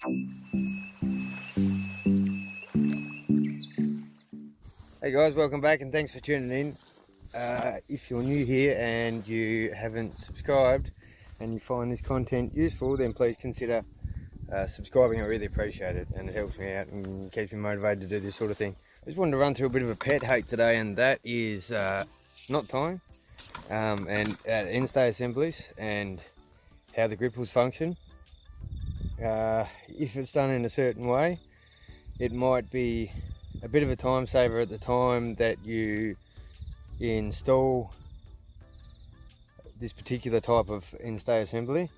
Hey guys, welcome back and thanks for tuning in. If you're new here and you haven't subscribed and you find this content useful, then please consider subscribing. I really appreciate it, and it helps me out and keeps me motivated to do this sort of thing. I just wanted to run through a bit of a pet hate today, and that is knot tying and end stay assemblies and how the gripples function. If it's done in a certain way, it might be a bit of a time saver at the time that you install this particular type of end stay assembly,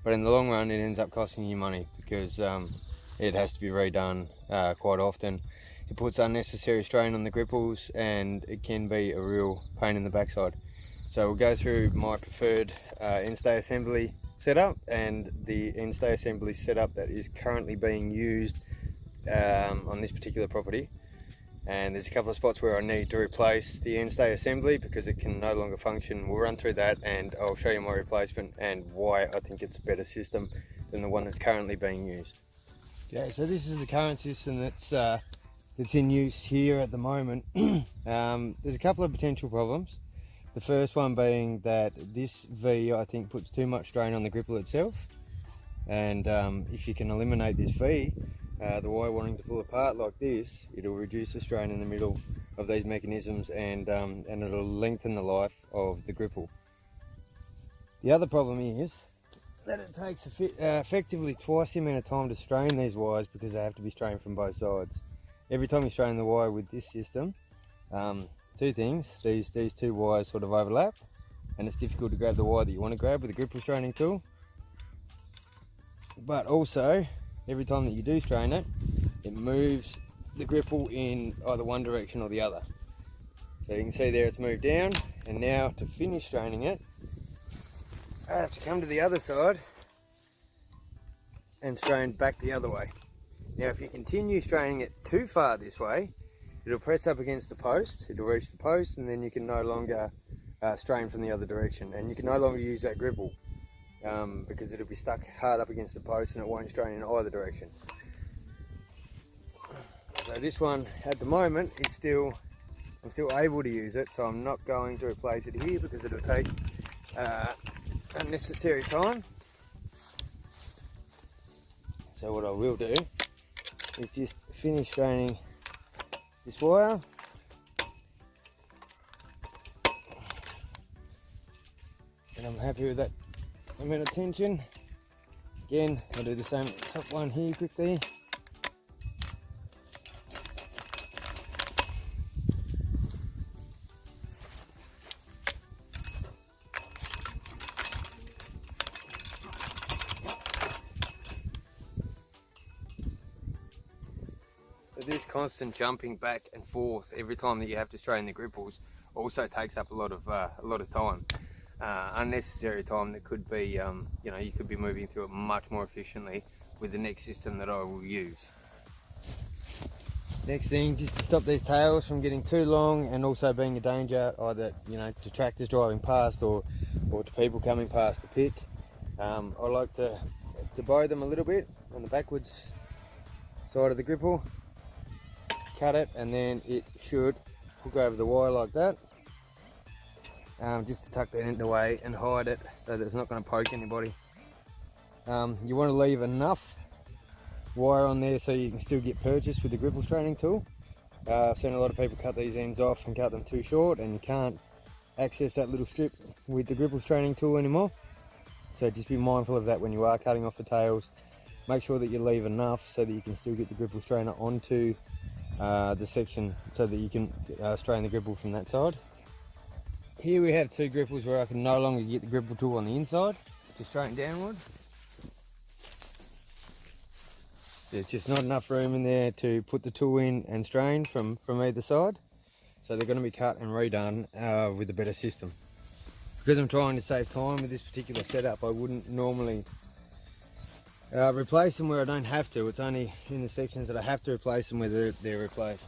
but in the long run it ends up costing you money because it has to be redone quite often. It puts unnecessary strain on the gripples and it can be a real pain in the backside. So we'll go through my preferred end stay assembly setup and the end stay assembly setup that is currently being used on this particular property. And there's a couple of spots where I need to replace the end stay assembly because it can no longer function. We'll run through that and I'll show you my replacement and why I think it's a better system than the one that's currently being used. Okay, so this is the current system that's in use here at the moment. There's a couple of potential problems. The first one being that this V, I think, puts too much strain on the gripple itself, and if you can eliminate this V, the wire wanting to pull apart like this, it'll reduce the strain in the middle of these mechanisms and it'll lengthen the life of the gripple. The other problem is that it takes effectively twice the amount of time to strain these wires because they have to be strained from both sides. Every time you strain the wire with this system, two things, these two wires sort of overlap and it's difficult to grab the wire that you want to grab with a gripple straining tool. But also, every time that you do strain it, it moves the gripple in either one direction or the other. So you can see there it's moved down, and now to finish straining it, I have to come to the other side and strain back the other way. Now if you continue straining it too far this way, it'll press up against the post, it'll reach the post, and then you can no longer strain from the other direction, and you can no longer use that gripple. Because it'll be stuck hard up against the post and it won't strain in either direction. So this one at the moment is I'm still able to use it, so I'm not going to replace it here because it'll take unnecessary time. So what I will do is just finish straining this wire. And I'm happy with that amount of tension. Again, I'll do the same top one here quickly. So this constant jumping back and forth every time that you have to strain the gripples also takes up a lot of time. Unnecessary time that could be, you could be moving through it much more efficiently with the next system that I will use. Next thing, just to stop these tails from getting too long and also being a danger either, to tractors driving past or to people coming past the pick, I like to bow them a little bit on the backwards side of the gripple, cut it, and then it should hook over the wire like that. Just to tuck that end away and hide it so that it's not going to poke anybody. You want to leave enough wire on there so you can still get purchase with the gripple straining tool. I've seen a lot of people cut these ends off and cut them too short, and you can't access that little strip with the gripple straining tool anymore. So just be mindful of that when you are cutting off the tails. Make sure that you leave enough so that you can still get the gripple strainer onto the section so that you can strain the gripple from that side. Here we have two gripples where I can no longer get the gripple tool on the inside to straighten downward. There's just not enough room in there to put the tool in and strain from either side. So they're going to be cut and redone with a better system. Because I'm trying to save time with this particular setup, I wouldn't normally replace them where I don't have to. It's only in the sections that I have to replace them where they're replaced.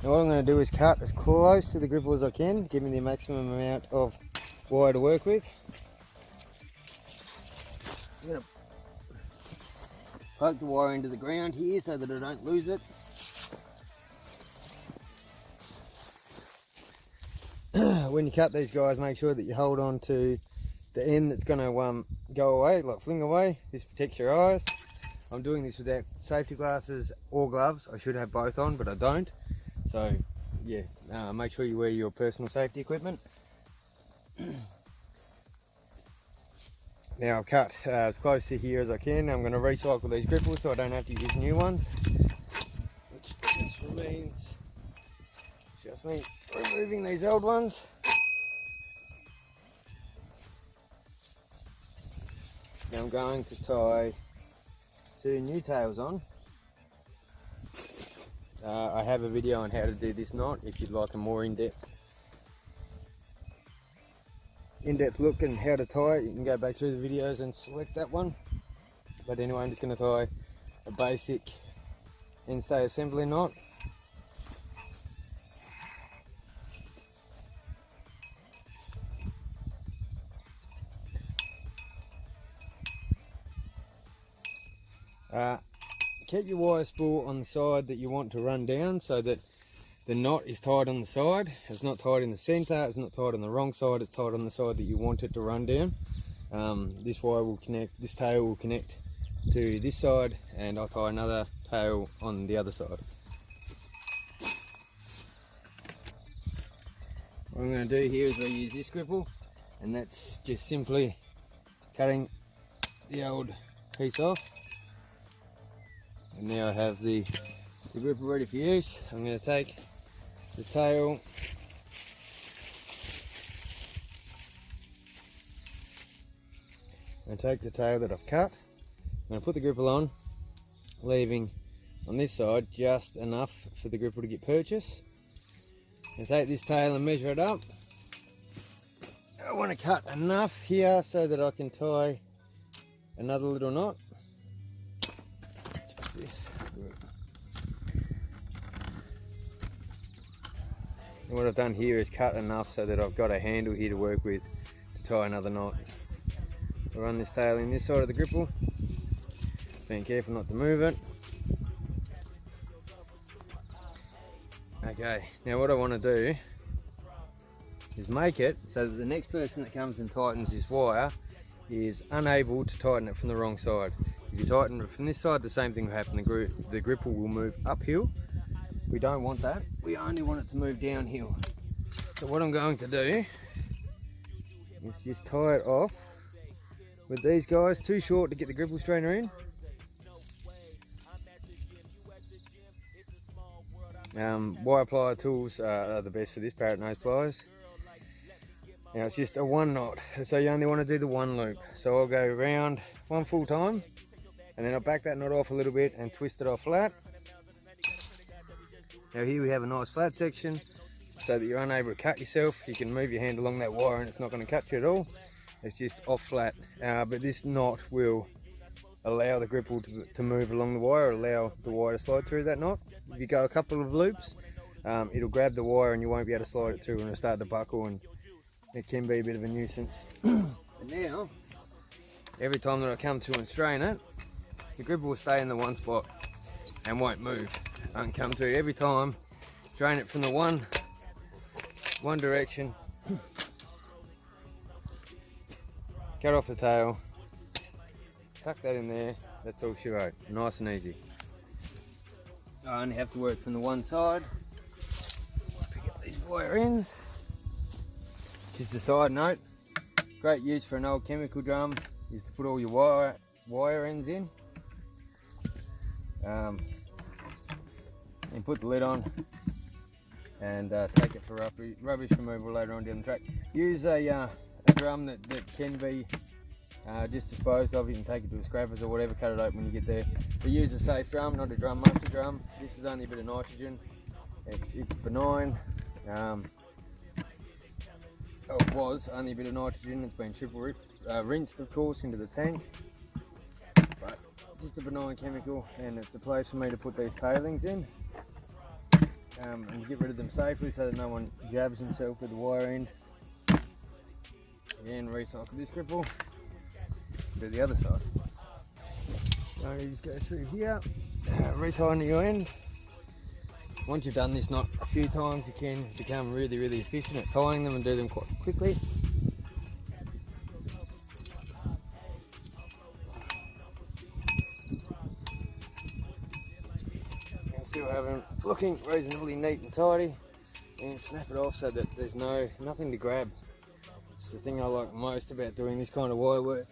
Now what I'm going to do is cut as close to the gripple as I can, give me the maximum amount of wire to work with. I'm going to Poke the wire into the ground here so that I don't lose it. When you cut these guys, make sure that you hold on to the end that's going to go away, like fling away. This protects your eyes. I'm doing this without safety glasses or gloves. I should have both on, but I don't. So yeah, make sure you wear your personal safety equipment. Now I've cut as close to here as I can. I'm going to recycle these gripples so I don't have to use new ones. Which means just me removing these old ones. Now I'm going to tie 2 new tails on. I have a video on how to do this knot if you'd like a more in-depth look and how to tie it. You can go back through the videos and select that one. But anyway, I'm just going to tie a basic end stay assembly knot. Keep your wire spool on the side that you want to run down so that the knot is tied on the side. It's not tied in the center, it's not tied on the wrong side, it's tied on the side that you want it to run down. This wire will connect, this tail will connect to this side, and I'll tie another tail on the other side. What I'm going to do here is I use this gripple, and that's just simply cutting the old piece off. And now I have the gripple ready for use. I'm going to take the tail that I've cut. I'm going to put the gripple on, leaving on this side just enough for the gripple to get purchase. And take this tail and measure it up. I want to cut enough here so that I can tie another little knot. Just this. And what I've done here is cut enough so that I've got a handle here to work with to tie another knot. I'll run this tail in this side of the gripple, being careful not to move it. Okay, now what I want to do is make it so that the next person that comes and tightens this wire is unable to tighten it from the wrong side. If you tighten it from this side, the same thing will happen. The gripple will move uphill. We don't want that. We only want it to move downhill. So what I'm going to do is just tie it off with these guys, too short to get the gripple strainer in. Wire plier tools are the best for this, parrot nose pliers. Now it's just a one knot, so you only want to do the one loop. So I'll go around one full time, and then I'll back that knot off a little bit and twist it off flat. Now here we have a nice flat section, so that you're unable to cut yourself. You can move your hand along that wire and it's not going to cut you at all. It's just off flat, but this knot will allow the gripple to move along the wire, allow the wire to slide through that knot. If you go a couple of loops, it'll grab the wire and you won't be able to slide it through and it'll start to buckle, and it can be a bit of a nuisance. And now, every time that I come to and strain it, the gripple will stay in the one spot and won't move. I can come through every time, strain it from the one direction, cut off the tail, tuck that in there, that's all she wrote. Nice and easy. I only have to work from the one side. Pick up these wire ends. Just a side note, great use for an old chemical drum is to put all your wire ends in. And put the lid on and take it for rubbish removal later on down the track. Use a drum that can be just disposed of. You can take it to a scrappers or whatever, cut it open when you get there. But use a safe drum, not a drum master drum. This is only a bit of nitrogen. It's benign. It was only a bit of nitrogen. It's been triple rinsed, of course, into the tank. But just a benign chemical, and it's a place for me to put these tailings in. And get rid of them safely so that no one jabs himself with the wire end. Again, recycle this gripple. Do the other side. you just go through here, retie on your end. Once you've done this knot a few times, you can become really efficient at tying them and do them quite quickly. And still have them looking reasonably neat and tidy, and snap it off so that there's nothing to grab. It's the thing I like most about doing this kind of wire work,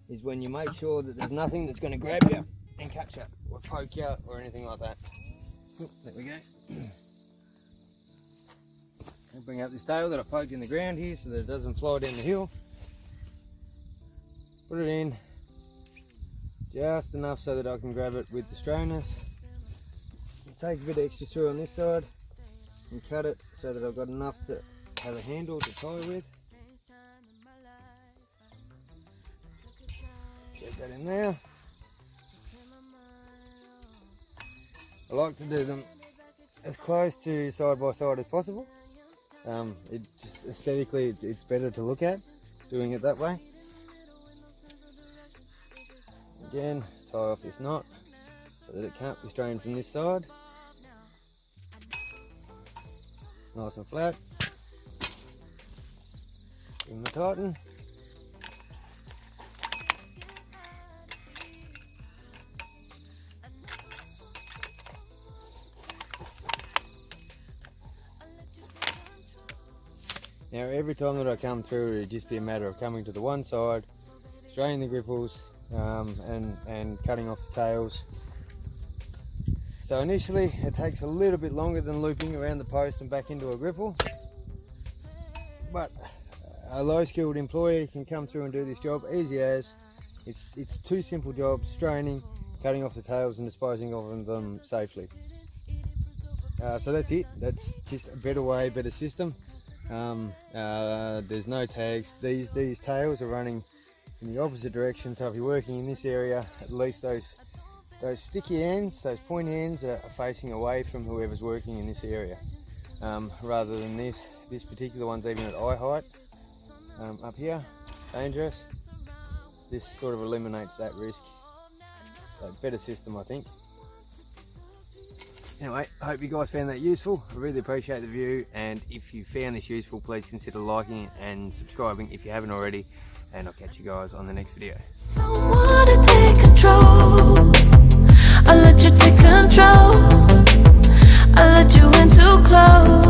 is when you make sure that there's nothing that's going to grab you and catch you or poke you or anything like that. There we go. I'll bring out this tail that I poked in the ground here so that it doesn't fly down the hill. Put it in just enough so that I can grab it with the strainers. Take a bit of extra through on this side and cut it so that I've got enough to have a handle to tie with. Get that in there. I like to do them as close to side by side as possible. It just aesthetically it's better to look at doing it that way. Again, tie off this knot so that it can't be strained from this side. It's nice and flat. Give them a tighten. Now every time that I come through, it'd just be a matter of coming to the one side, straining the gripples, and cutting off the tails. So initially it takes a little bit longer than looping around the post and back into a gripple, but a low skilled employee can come through and do this job easy as. It's two simple jobs: straining, cutting off the tails and disposing of them safely. So that's it. That's just a better way, better system. There's no tags. These tails are running in the opposite direction, so if you're working in this area, at least those sticky ends, those pointy ends are facing away from whoever's working in this area, rather than this particular one's even at eye height up here. Dangerous. This sort of eliminates that risk. So better system, I think. Anyway, I hope you guys found that useful. I really appreciate the view, and if you found this useful, please consider liking and subscribing if you haven't already, and I'll catch you guys on the next video. Someone to take control. I let you take control. I let you in too close.